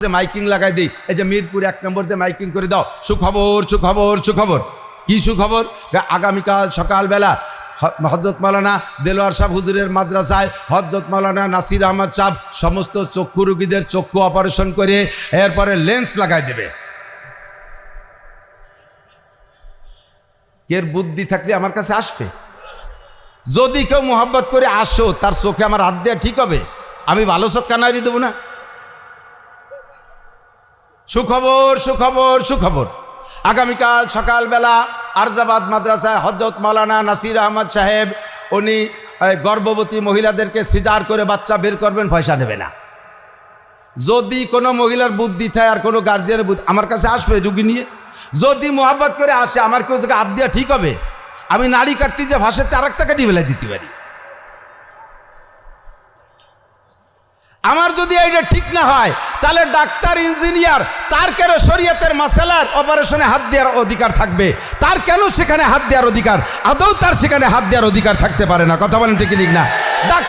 Miking লাগাই দিই, এই যে মিরপুর 1 নম্বর দিয়ে মাইকিং করে দাও, সুখবর সুখবর সুখবর। কি সুখবর? আগামীকাল সকালবেলা হযরত মাওলানা দেলোয়ার সাহেব হুজুরের মাদ্রাসায় হযরত মাওলানা নাসির আহমদ সাহেব সমস্ত চক্ষু রোগীদের চক্ষু অপারেশন করে এরপরে লেন্স লাগাই দেবে। এর বুদ্ধি থাকলে আমার কাছে আসবে। যদি কেউ মোহাব্বত করে আসো, তার চোখে আমার হাত দেওয়া ঠিক হবে? আমি ভালো চোখ কানারি দেবো না? সুখবর সুখবর সুখবর। আগামীকাল সকালবেলা আরজাবাদ মাদ্রাসায় হযরত মাওলানা নাসির আহমদ সাহেব উনি গর্ভবতী মহিলাদেরকে সিজার করে বাচ্চা বের করবেন, পয়সা নেবে না। যদি কোনো মহিলার বুদ্ধি থাকে আর কোনো গার্জিয়ানের বুদ্ধি, আমার কাছে আসবে রুগী নিয়ে। যদি মোহাব্বত করে আসে, আমার কেউ জায়গায় হাত দেওয়া ঠিক হবে? আমি নাড়ি কাটতে যে ভাষাতে আর একটা কাটি ফেলে দিতে পারি। আমার যদি এইটা ঠিক না হয়, তাহলে ডাক্তার ইঞ্জিনিয়ার তার কেন শরীয়তের মাসালার অপারেশনে হাত দেওয়ার অধিকার থাকবে? তার কেন সেখানে হাত দেওয়ার অধিকার? আদৌ তার সেখানে হাত দেওয়ার অধিকার থাকতে পারে না। কথা বলেন ঠিক না?